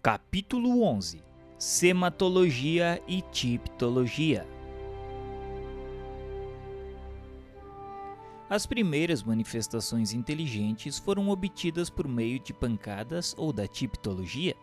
Capítulo 11 Sematologia e Tiptologia. As primeiras manifestações inteligentes foram obtidas por meio de pancadas ou da tiptologia.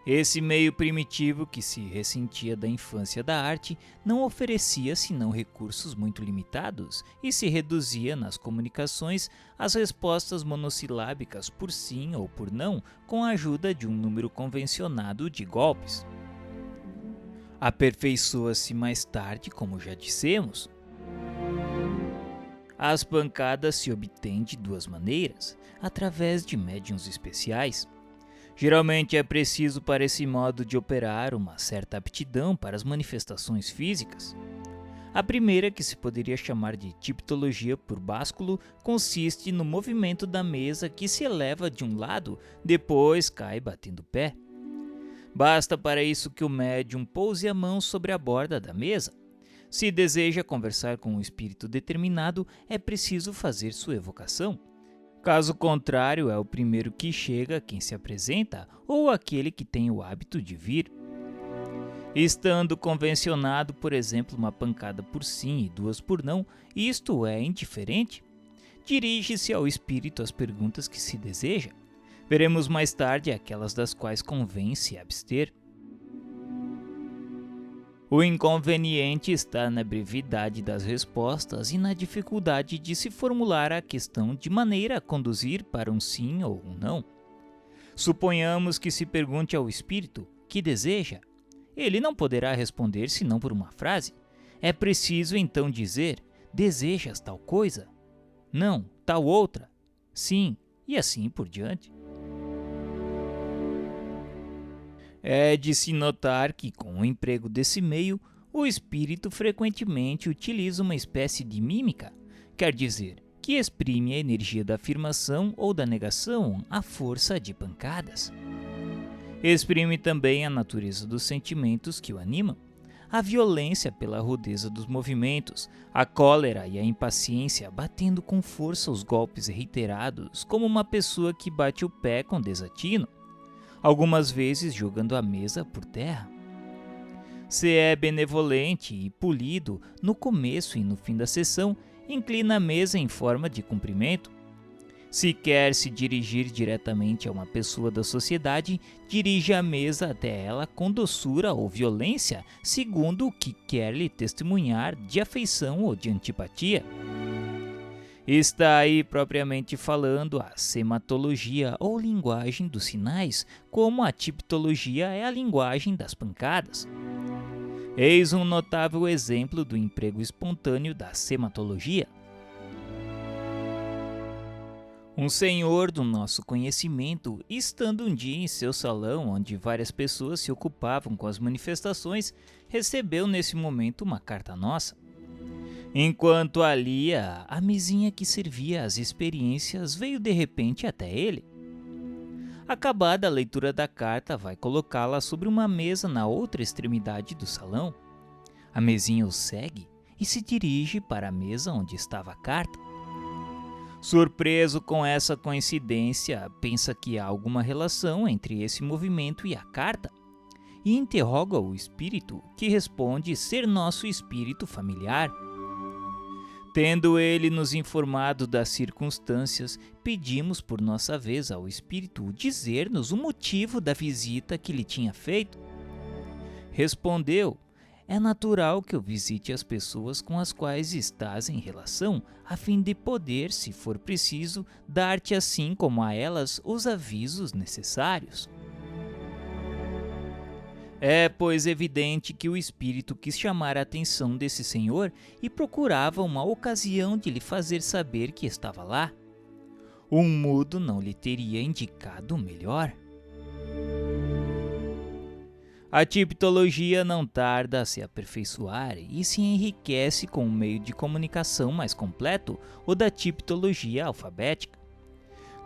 Esse meio primitivo, que se ressentia da infância da arte, não oferecia senão recursos muito limitados e se reduzia nas comunicações às respostas monossilábicas por sim ou por não, com a ajuda de um número convencionado de golpes. Aperfeiçoa-se mais tarde, como já dissemos. As pancadas se obtêm de duas maneiras, através de médiuns especiais. Geralmente é preciso para esse modo de operar uma certa aptidão para as manifestações físicas. A primeira, que se poderia chamar de tiptologia por básculo, consiste no movimento da mesa que se eleva de um lado, depois cai batendo pé. Basta para isso que o médium pouse a mão sobre a borda da mesa. Se deseja conversar com um espírito determinado, é preciso fazer sua evocação. Caso contrário, é o primeiro que chega quem se apresenta ou aquele que tem o hábito de vir. Estando convencionado, por exemplo, uma pancada por sim e duas por não, isto é indiferente. Dirige-se ao espírito as perguntas que se deseja. Veremos mais tarde aquelas das quais convém se abster. O inconveniente está na brevidade das respostas e na dificuldade de se formular a questão de maneira a conduzir para um sim ou um não. Suponhamos que se pergunte ao espírito que deseja. Ele não poderá responder senão por uma frase. É preciso então dizer: desejas tal coisa? Não, tal outra? Sim, e assim por diante. É de se notar que, com o emprego desse meio, o espírito frequentemente utiliza uma espécie de mímica, quer dizer, que exprime a energia da afirmação ou da negação à força de pancadas. Exprime também a natureza dos sentimentos que o animam, a violência pela rudeza dos movimentos, a cólera e a impaciência batendo com força os golpes reiterados, como uma pessoa que bate o pé com desatino, algumas vezes jogando a mesa por terra. Se é benevolente e polido no começo e no fim da sessão, inclina a mesa em forma de cumprimento. Se quer se dirigir diretamente a uma pessoa da sociedade, dirige a mesa até ela com doçura ou violência, segundo o que quer lhe testemunhar de afeição ou de antipatia. Está aí propriamente falando a sematologia ou linguagem dos sinais, como a tiptologia é a linguagem das pancadas. Eis um notável exemplo do emprego espontâneo da sematologia. Um senhor do nosso conhecimento, estando um dia em seu salão, onde várias pessoas se ocupavam com as manifestações, recebeu nesse momento uma carta nossa. Enquanto a lia, a mesinha que servia às experiências veio de repente até ele. Acabada a leitura da carta, vai colocá-la sobre uma mesa na outra extremidade do salão. A mesinha o segue e se dirige para a mesa onde estava a carta. Surpreso com essa coincidência, pensa que há alguma relação entre esse movimento e a carta e interroga o espírito, que responde ser nosso espírito familiar. Tendo ele nos informado das circunstâncias, pedimos por nossa vez ao espírito dizer-nos o motivo da visita que lhe tinha feito. Respondeu: é natural que eu visite as pessoas com as quais estás em relação, a fim de poder, se for preciso, dar-te assim como a elas os avisos necessários. É, pois, evidente que o espírito quis chamar a atenção desse senhor e procurava uma ocasião de lhe fazer saber que estava lá. Um mudo não lhe teria indicado melhor. A tiptologia não tarda a se aperfeiçoar e se enriquece com um meio de comunicação mais completo, o da tiptologia alfabética.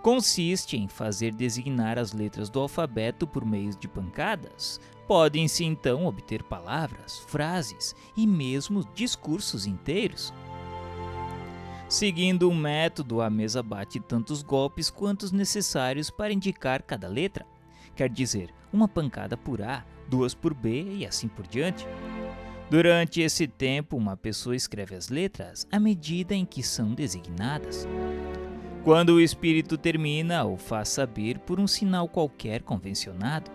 Consiste em fazer designar as letras do alfabeto por meio de pancadas. Podem-se então obter palavras, frases e mesmo discursos inteiros. Seguindo um método, a mesa bate tantos golpes quantos necessários para indicar cada letra, quer dizer, uma pancada por A, duas por B e assim por diante. Durante esse tempo, uma pessoa escreve as letras à medida em que são designadas. Quando o espírito termina, o faz saber por um sinal qualquer convencionado.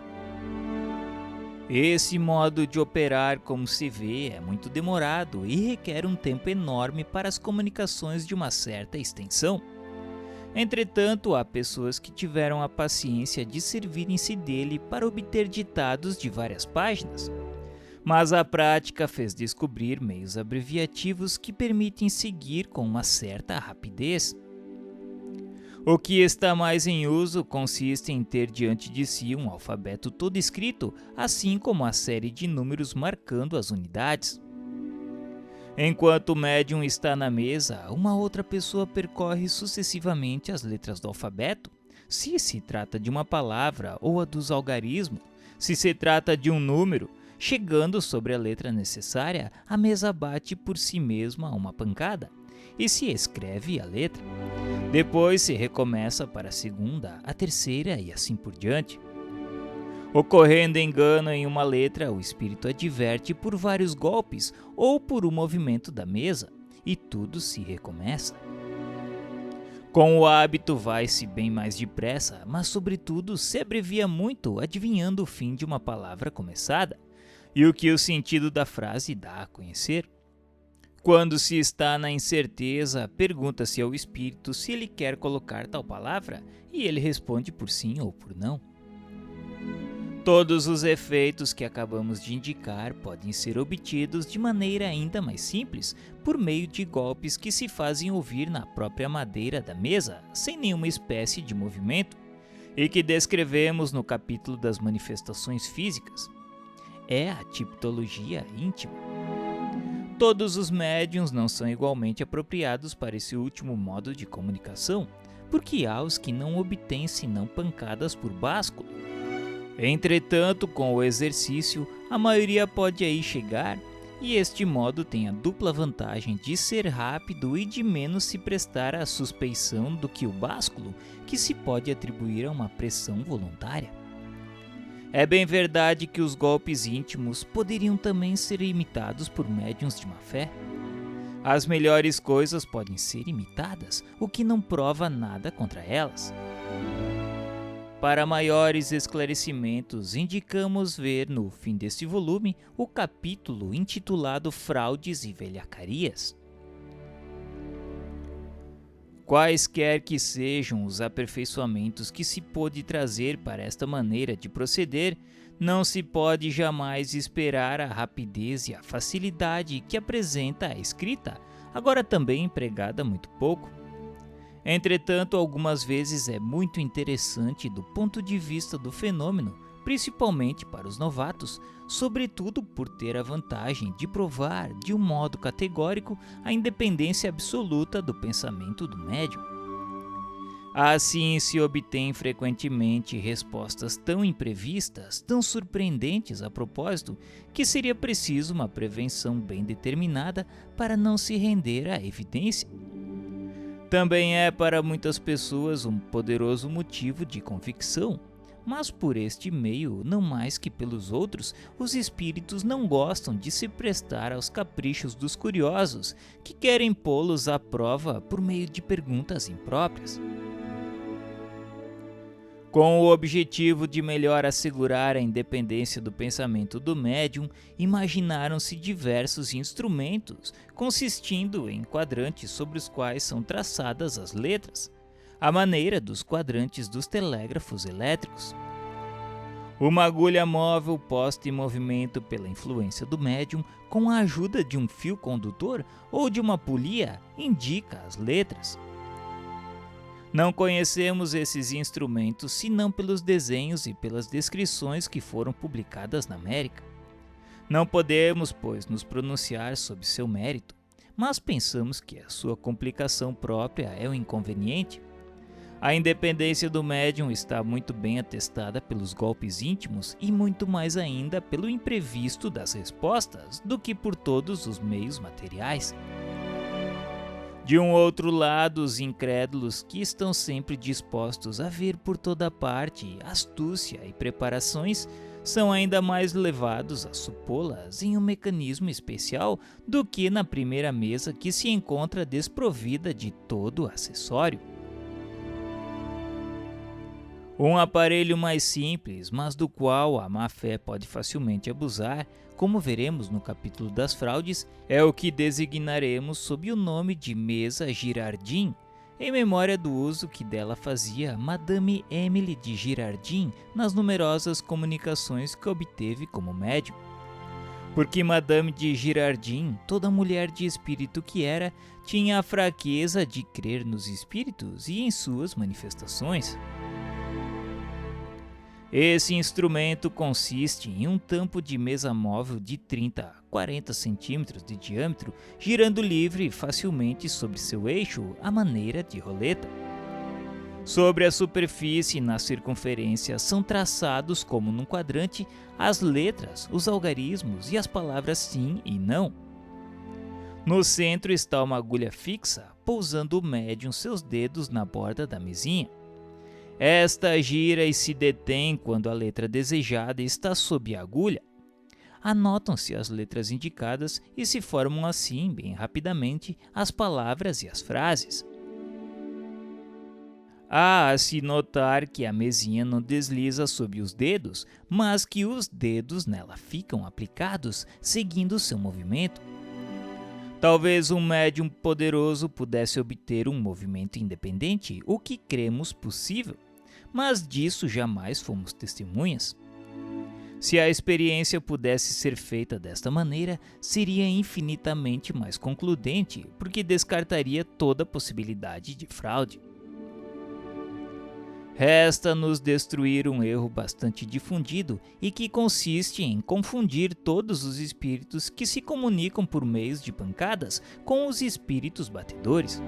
Esse modo de operar, como se vê, é muito demorado e requer um tempo enorme para as comunicações de uma certa extensão. Entretanto, há pessoas que tiveram a paciência de servirem-se dele para obter ditados de várias páginas. Mas a prática fez descobrir meios abreviativos que permitem seguir com uma certa rapidez. O que está mais em uso consiste em ter diante de si um alfabeto todo escrito, assim como a série de números marcando as unidades. Enquanto o médium está na mesa, uma outra pessoa percorre sucessivamente as letras do alfabeto, se se trata de uma palavra ou a dos algarismos, se se trata de um número. Chegando sobre a letra necessária, a mesa bate por si mesma uma pancada e se escreve a letra. Depois se recomeça para a segunda, a terceira e assim por diante. Ocorrendo engano em uma letra, o espírito adverte por vários golpes ou por um movimento da mesa e tudo se recomeça. Com o hábito vai-se bem mais depressa, mas sobretudo se abrevia muito adivinhando o fim de uma palavra começada e o que o sentido da frase dá a conhecer. Quando se está na incerteza, pergunta-se ao espírito se ele quer colocar tal palavra e ele responde por sim ou por não. Todos os efeitos que acabamos de indicar podem ser obtidos de maneira ainda mais simples, por meio de golpes que se fazem ouvir na própria madeira da mesa, sem nenhuma espécie de movimento, e que descrevemos no capítulo das manifestações físicas. É a tipologia íntima. Todos os médiuns não são igualmente apropriados para esse último modo de comunicação, porque há os que não obtêm senão pancadas por básculo. Entretanto, com o exercício, a maioria pode aí chegar, e este modo tem a dupla vantagem de ser rápido e de menos se prestar à suspeição do que o básculo, que se pode atribuir a uma pressão voluntária. É bem verdade que os golpes íntimos poderiam também ser imitados por médiuns de má fé. As melhores coisas podem ser imitadas, o que não prova nada contra elas. Para maiores esclarecimentos, indicamos ver no fim deste volume o capítulo intitulado Fraudes e Velhacarias. Quaisquer que sejam os aperfeiçoamentos que se pôde trazer para esta maneira de proceder, não se pode jamais esperar a rapidez e a facilidade que apresenta a escrita, agora também empregada muito pouco. Entretanto, algumas vezes é muito interessante do ponto de vista do fenômeno, principalmente para os novatos, sobretudo por ter a vantagem de provar, de um modo categórico, a independência absoluta do pensamento do médium. Assim se obtém frequentemente respostas tão imprevistas, tão surpreendentes a propósito, que seria preciso uma prevenção bem determinada para não se render à evidência. Também é para muitas pessoas um poderoso motivo de convicção, mas por este meio, não mais que pelos outros, os espíritos não gostam de se prestar aos caprichos dos curiosos, que querem pô-los à prova por meio de perguntas impróprias. Com o objetivo de melhor assegurar a independência do pensamento do médium, imaginaram-se diversos instrumentos, consistindo em quadrantes sobre os quais são traçadas as letras, à maneira dos quadrantes dos telégrafos elétricos. Uma agulha móvel posta em movimento pela influência do médium, com a ajuda de um fio condutor ou de uma polia, indica as letras. Não conhecemos esses instrumentos senão pelos desenhos e pelas descrições que foram publicadas na América. Não podemos, pois, nos pronunciar sobre seu mérito, mas pensamos que a sua complicação própria é um inconveniente. A independência do médium está muito bem atestada pelos golpes íntimos e muito mais ainda pelo imprevisto das respostas do que por todos os meios materiais. De um outro lado, os incrédulos, que estão sempre dispostos a ver por toda parte astúcia e preparações, são ainda mais levados a supô-las em um mecanismo especial do que na primeira mesa, que se encontra desprovida de todo acessório. Um aparelho mais simples, mas do qual a má-fé pode facilmente abusar, como veremos no capítulo das fraudes, é o que designaremos sob o nome de mesa Girardin, em memória do uso que dela fazia Madame Emily de Girardin nas numerosas comunicações que obteve como médium. Porque Madame de Girardin, toda mulher de espírito que era, tinha a fraqueza de crer nos espíritos e em suas manifestações. Esse instrumento consiste em um tampo de mesa móvel de 30 a 40 centímetros de diâmetro, girando livre facilmente sobre seu eixo à maneira de roleta. Sobre a superfície e na circunferência são traçados, como num quadrante, as letras, os algarismos e as palavras sim e não. No centro está uma agulha fixa, pousando o médium seus dedos na borda da mesinha. Esta gira e se detém quando a letra desejada está sob a agulha. Anotam-se as letras indicadas e se formam assim, bem rapidamente, as palavras e as frases. Há a se notar que a mesinha não desliza sob os dedos, mas que os dedos nela ficam aplicados, seguindo seu movimento. Talvez um médium poderoso pudesse obter um movimento independente, o que cremos possível, mas disso jamais fomos testemunhas. Se a experiência pudesse ser feita desta maneira, seria infinitamente mais concludente, porque descartaria toda possibilidade de fraude. Resta-nos destruir um erro bastante difundido e que consiste em confundir todos os espíritos que se comunicam por meios de pancadas com os espíritos batedores.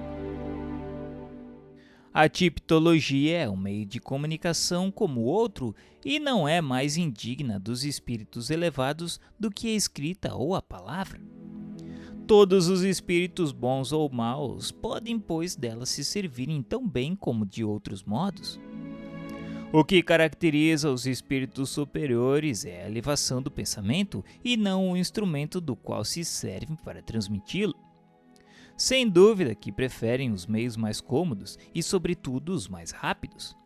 A tipologia é um meio de comunicação como outro e não é mais indigna dos espíritos elevados do que a escrita ou a palavra. Todos os espíritos bons ou maus podem, pois, dela se servirem tão bem como de outros modos. O que caracteriza os espíritos superiores é a elevação do pensamento e não o instrumento do qual se servem para transmiti-lo. Sem dúvida que preferem os meios mais cômodos e, sobretudo, os mais rápidos.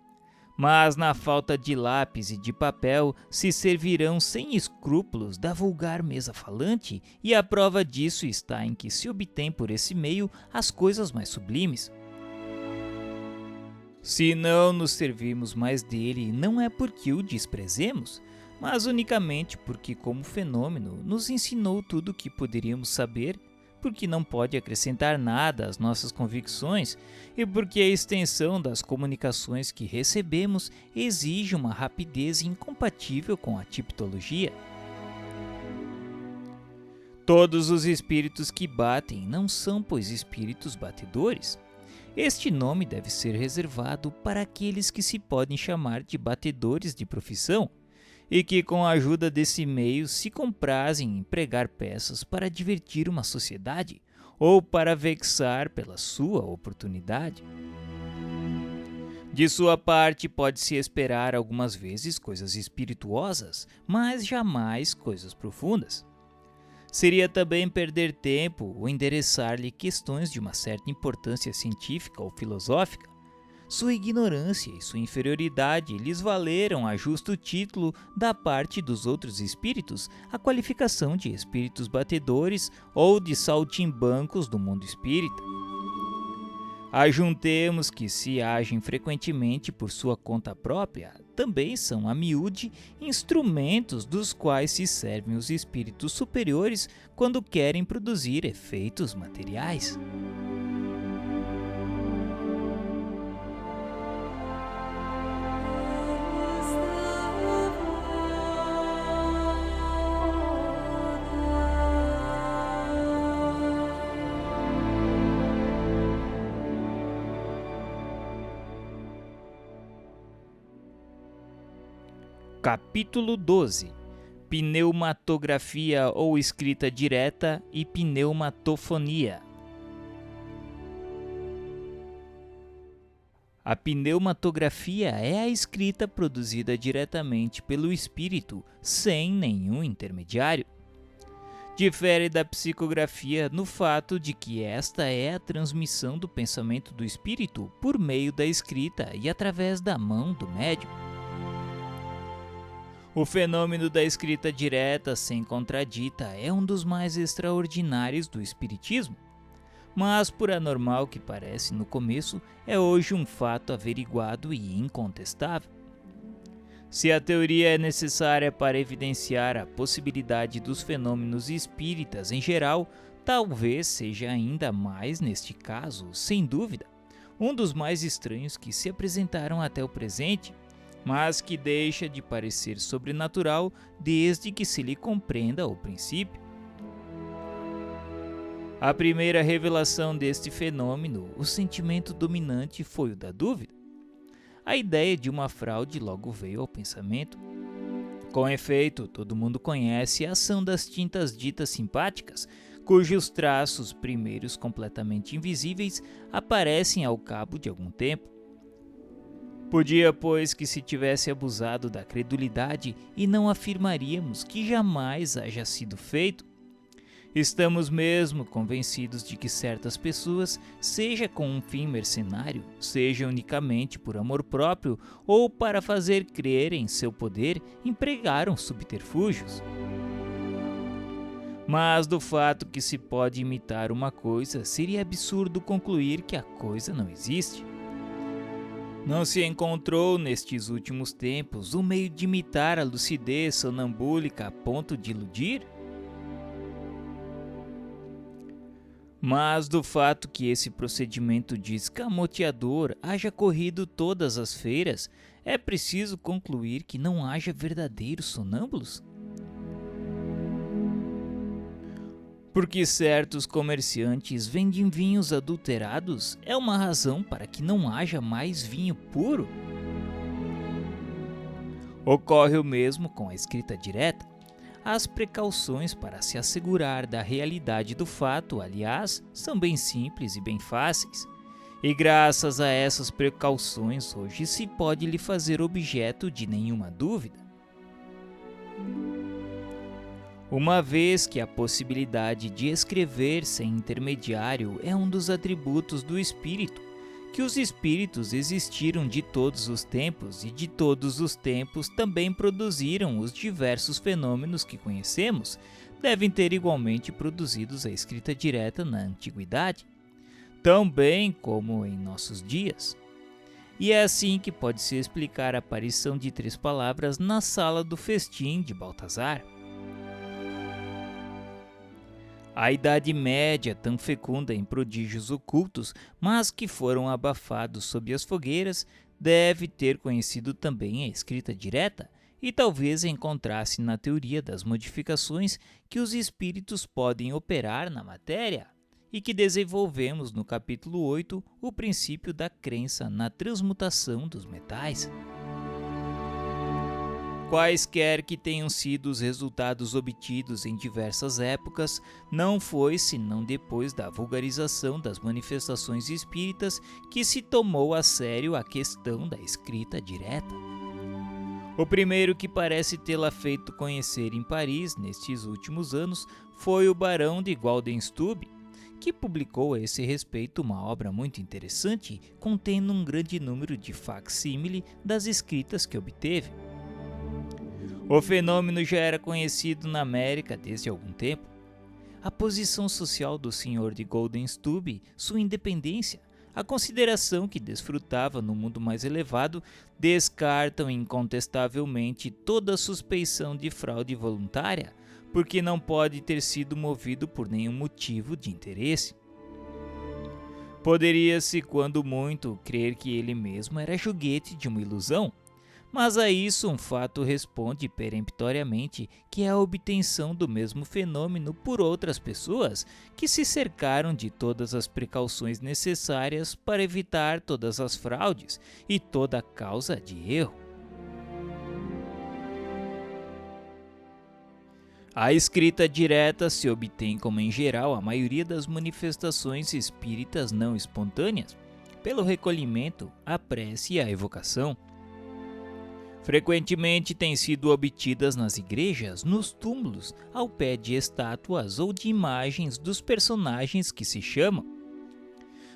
Mas, na falta de lápis e de papel, se servirão sem escrúpulos da vulgar mesa falante, e a prova disso está em que se obtém por esse meio as coisas mais sublimes. Se não nos servimos mais dele, não é porque o desprezemos, mas unicamente porque, como fenômeno, nos ensinou tudo o que poderíamos saber, porque não pode acrescentar nada às nossas convicções e porque a extensão das comunicações que recebemos exige uma rapidez incompatível com a tipologia. Todos os espíritos que batem não são, pois, espíritos batedores. Este nome deve ser reservado para aqueles que se podem chamar de batedores de profissão, e que com a ajuda desse meio se comprazem em pregar peças para divertir uma sociedade ou para vexar pela sua oportunidade. De sua parte, pode-se esperar algumas vezes coisas espirituosas, mas jamais coisas profundas. Seria também perder tempo ou endereçar-lhe questões de uma certa importância científica ou filosófica. Sua ignorância e sua inferioridade lhes valeram a justo título da parte dos outros espíritos a qualificação de espíritos batedores ou de saltimbancos do mundo espírita. Ajuntemos que, se agem frequentemente por sua conta própria, também são a miúde instrumentos dos quais se servem os espíritos superiores quando querem produzir efeitos materiais. Capítulo 12. Pneumatografia ou escrita direta e pneumatofonia. A pneumatografia é a escrita produzida diretamente pelo espírito, sem nenhum intermediário. Difere da psicografia no fato de que esta é a transmissão do pensamento do espírito por meio da escrita e através da mão do médium. O fenômeno da escrita direta sem contradita é um dos mais extraordinários do espiritismo, mas por anormal que parece no começo, é hoje um fato averiguado e incontestável. Se a teoria é necessária para evidenciar a possibilidade dos fenômenos espíritas em geral, talvez seja ainda mais neste caso, sem dúvida, um dos mais estranhos que se apresentaram até o presente, mas que deixa de parecer sobrenatural desde que se lhe compreenda o princípio. A primeira revelação deste fenômeno, o sentimento dominante foi o da dúvida. A ideia de uma fraude logo veio ao pensamento. Com efeito, todo mundo conhece a ação das tintas ditas simpáticas, cujos traços, primeiros completamente invisíveis, aparecem ao cabo de algum tempo. Podia, pois, que se tivesse abusado da credulidade e não afirmaríamos que jamais haja sido feito. Estamos mesmo convencidos de que certas pessoas, seja com um fim mercenário, seja unicamente por amor próprio ou para fazer crer em seu poder, empregaram subterfúgios. Mas do fato que se pode imitar uma coisa, seria absurdo concluir que a coisa não existe. Não se encontrou nestes últimos tempos um meio de imitar a lucidez sonambúlica a ponto de iludir? Mas do fato que esse procedimento de escamoteador haja corrido todas as feiras, é preciso concluir que não haja verdadeiros sonâmbulos? Porque certos comerciantes vendem vinhos adulterados, é uma razão para que não haja mais vinho puro? Ocorre o mesmo com a escrita direta. As precauções para se assegurar da realidade do fato, aliás, são bem simples e bem fáceis. E graças a essas precauções, hoje se pode lhe fazer objeto de nenhuma dúvida. Uma vez que a possibilidade de escrever sem intermediário é um dos atributos do espírito, que os espíritos existiram de todos os tempos e de todos os tempos também produziram os diversos fenômenos que conhecemos, devem ter igualmente produzidos a escrita direta na antiguidade, tão bem como em nossos dias. E é assim que pode-se explicar a aparição de 3 palavras na sala do festim de Baltazar. A Idade Média, tão fecunda em prodígios ocultos, mas que foram abafados sob as fogueiras, deve ter conhecido também a escrita direta e talvez encontrasse na teoria das modificações que os espíritos podem operar na matéria e que desenvolvemos no capítulo 8, o princípio da crença na transmutação dos metais. Quaisquer que tenham sido os resultados obtidos em diversas épocas, não foi senão depois da vulgarização das manifestações espíritas que se tomou a sério a questão da escrita direta. O primeiro que parece tê-la feito conhecer em Paris nestes últimos anos foi o barão de Waldenstube, que publicou a esse respeito uma obra muito interessante, contendo um grande número de facsímile das escritas que obteve. O fenômeno já era conhecido na América desde algum tempo. A posição social do Sr. de Waldenstube, sua independência, a consideração que desfrutava no mundo mais elevado, descartam incontestavelmente toda suspeição de fraude voluntária, porque não pode ter sido movido por nenhum motivo de interesse. Poderia-se, quando muito, crer que ele mesmo era joguete de uma ilusão, mas a isso um fato responde peremptoriamente, que é a obtenção do mesmo fenômeno por outras pessoas que se cercaram de todas as precauções necessárias para evitar todas as fraudes e toda causa de erro. A escrita direta se obtém, como em geral a maioria das manifestações espíritas não espontâneas, pelo recolhimento, a prece e a evocação. Frequentemente têm sido obtidas nas igrejas, nos túmulos, ao pé de estátuas ou de imagens dos personagens que se chamam.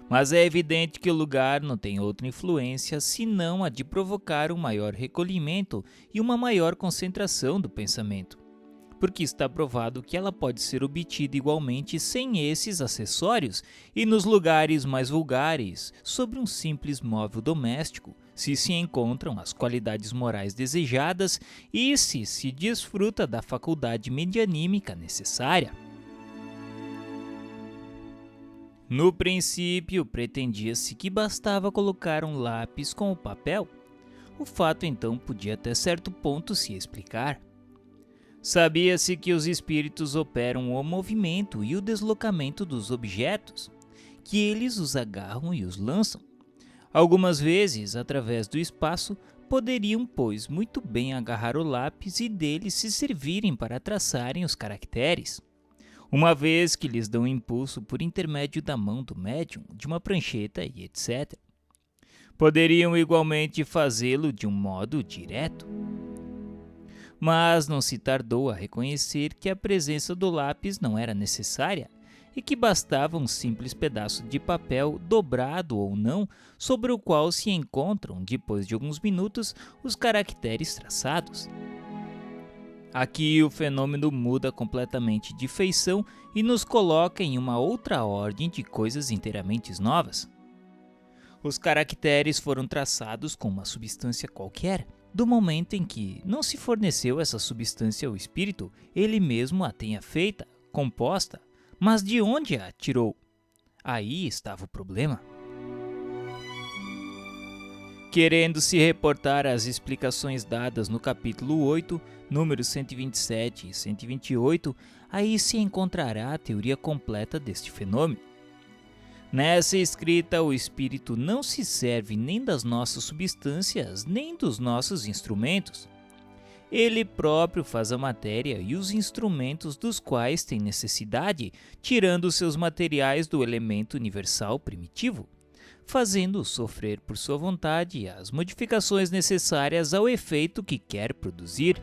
Mas é evidente que o lugar não tem outra influência senão a de provocar um maior recolhimento e uma maior concentração do pensamento, porque está provado que ela pode ser obtida igualmente sem esses acessórios e nos lugares mais vulgares, sobre um simples móvel doméstico, se encontram as qualidades morais desejadas e se desfruta da faculdade medianímica necessária. No princípio, pretendia-se que bastava colocar um lápis com o papel. O fato então podia até certo ponto se explicar. Sabia-se que os espíritos operam o movimento e o deslocamento dos objetos, que eles os agarram e os lançam. Algumas vezes, através do espaço, poderiam, pois, muito bem agarrar o lápis e dele se servirem para traçarem os caracteres, uma vez que lhes dão impulso por intermédio da mão do médium, de uma prancheta e etc. Poderiam igualmente fazê-lo de um modo direto. Mas não se tardou a reconhecer que a presença do lápis não era necessária e que bastava um simples pedaço de papel, dobrado ou não, sobre o qual se encontram, depois de alguns minutos, os caracteres traçados. Aqui o fenômeno muda completamente de feição e nos coloca em uma outra ordem de coisas inteiramente novas. Os caracteres foram traçados com uma substância qualquer. Do momento em que não se forneceu essa substância ao espírito, ele mesmo a tenha feita, composta, mas de onde a tirou? Aí estava o problema. Querendo se reportar às explicações dadas no capítulo 8, números 127 e 128, aí se encontrará a teoria completa deste fenômeno. Nessa escrita, o espírito não se serve nem das nossas substâncias, nem dos nossos instrumentos. Ele próprio faz a matéria e os instrumentos dos quais tem necessidade, tirando seus materiais do elemento universal primitivo, fazendo-o sofrer por sua vontade as modificações necessárias ao efeito que quer produzir.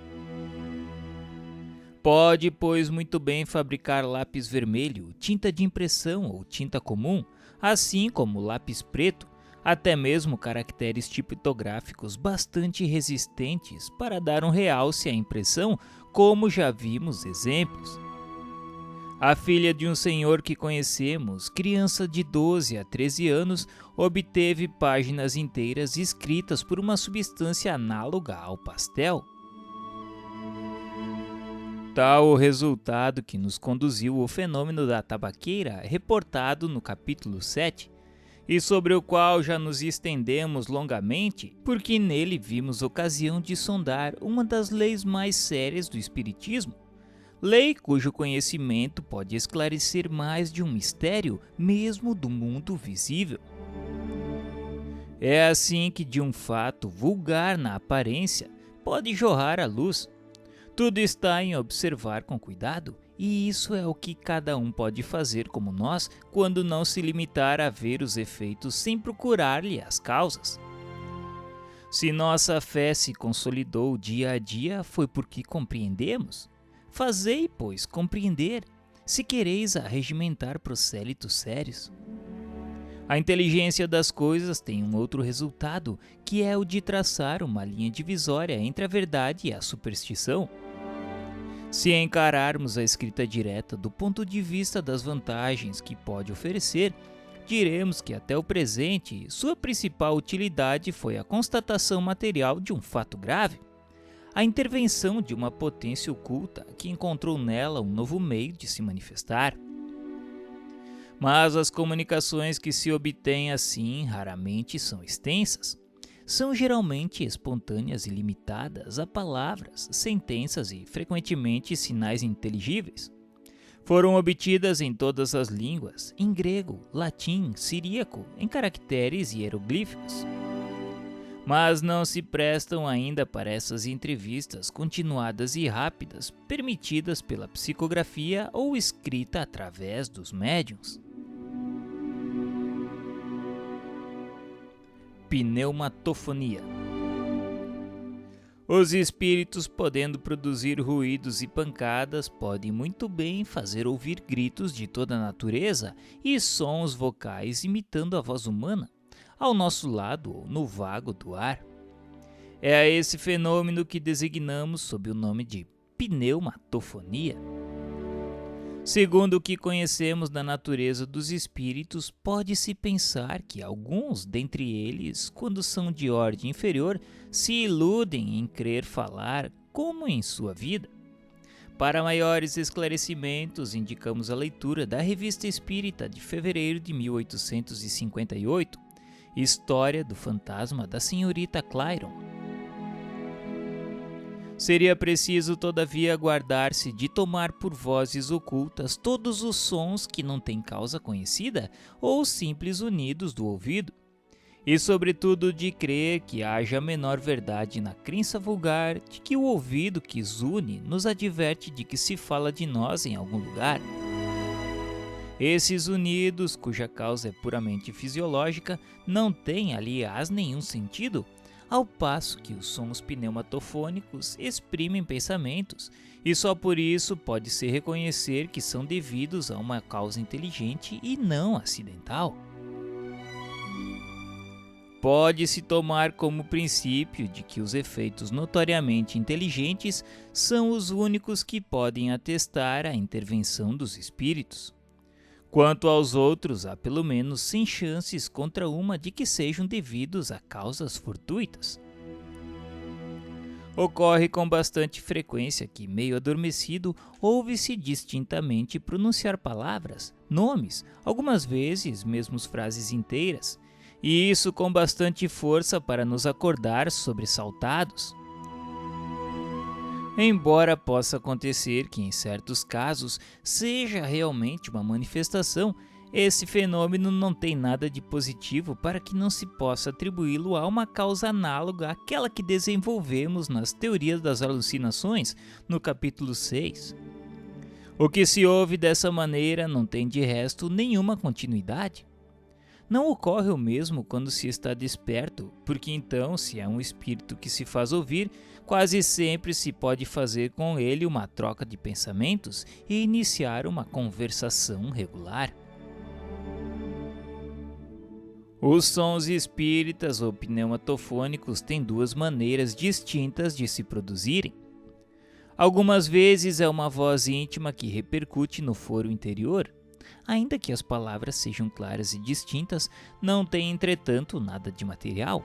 Pode, pois, muito bem fabricar lápis vermelho, tinta de impressão ou tinta comum, assim como lápis preto, até mesmo caracteres tipográficos bastante resistentes para dar um realce à impressão, como já vimos exemplos. A filha de um senhor que conhecemos, criança de 12 a 13 anos, obteve páginas inteiras escritas por uma substância análoga ao pastel. Tal o resultado que nos conduziu ao fenômeno da tabaqueira, reportado no capítulo 7, e sobre o qual já nos estendemos longamente, porque nele vimos ocasião de sondar uma das leis mais sérias do Espiritismo, lei cujo conhecimento pode esclarecer mais de um mistério, mesmo do mundo visível. É assim que de um fato vulgar na aparência pode jorrar a luz. Tudo está em observar com cuidado, e isso é o que cada um pode fazer como nós, quando não se limitar a ver os efeitos sem procurar-lhe as causas. Se nossa fé se consolidou dia a dia, foi porque compreendemos. Fazei, pois, compreender, se quereis arregimentar prosélitos sérios. A inteligência das coisas tem um outro resultado, que é o de traçar uma linha divisória entre a verdade e a superstição. Se encararmos a escrita direta do ponto de vista das vantagens que pode oferecer, diremos que até o presente sua principal utilidade foi a constatação material de um fato grave, a intervenção de uma potência oculta que encontrou nela um novo meio de se manifestar. Mas as comunicações que se obtêm assim raramente são extensas. São geralmente espontâneas e limitadas a palavras, sentenças e, frequentemente, sinais inteligíveis. Foram obtidas em todas as línguas, em grego, latim, siríaco, em caracteres hieroglíficos. Mas não se prestam ainda para essas entrevistas continuadas e rápidas, permitidas pela psicografia ou escrita através dos médiuns. Pneumatofonia. Os espíritos, podendo produzir ruídos e pancadas, podem muito bem fazer ouvir gritos de toda a natureza e sons vocais imitando a voz humana, ao nosso lado ou no vago do ar. É a esse fenômeno que designamos sob o nome de pneumatofonia. Segundo o que conhecemos da natureza dos espíritos, pode-se pensar que alguns dentre eles, quando são de ordem inferior, se iludem em crer falar como em sua vida. Para maiores esclarecimentos, indicamos a leitura da Revista Espírita de fevereiro de 1858, História do Fantasma da Senhorita Clairon. Seria preciso, todavia, guardar-se de tomar por vozes ocultas todos os sons que não têm causa conhecida ou simples unidos do ouvido, e sobretudo de crer que haja a menor verdade na crença vulgar de que o ouvido que zune nos adverte de que se fala de nós em algum lugar. Esses unidos, cuja causa é puramente fisiológica, não têm, aliás, nenhum sentido, ao passo que os sons pneumatofônicos exprimem pensamentos, e só por isso pode-se reconhecer que são devidos a uma causa inteligente e não acidental. Pode-se tomar como princípio de que os efeitos notoriamente inteligentes são os únicos que podem atestar a intervenção dos espíritos. Quanto aos outros, há pelo menos 100 chances contra uma de que sejam devidos a causas fortuitas. Ocorre com bastante frequência que, meio adormecido, ouve-se distintamente pronunciar palavras, nomes, algumas vezes mesmo frases inteiras, e isso com bastante força para nos acordar sobressaltados. Embora possa acontecer que, em certos casos, seja realmente uma manifestação, esse fenômeno não tem nada de positivo para que não se possa atribuí-lo a uma causa análoga àquela que desenvolvemos nas teorias das alucinações, no capítulo 6. O que se ouve dessa maneira não tem de resto nenhuma continuidade. Não ocorre o mesmo quando se está desperto, porque então, se é um espírito que se faz ouvir, quase sempre se pode fazer com ele uma troca de pensamentos e iniciar uma conversação regular. Os sons espíritas ou pneumatofônicos têm duas maneiras distintas de se produzirem. Algumas vezes é uma voz íntima que repercute no foro interior. Ainda que as palavras sejam claras e distintas, não tem, entretanto, nada de material.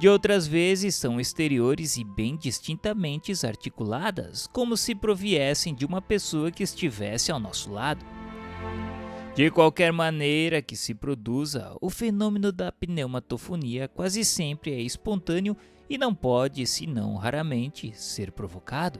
De outras vezes são exteriores e bem distintamente articuladas, como se proviessem de uma pessoa que estivesse ao nosso lado. De qualquer maneira que se produza, o fenômeno da pneumatofonia quase sempre é espontâneo e não pode, senão raramente, ser provocado.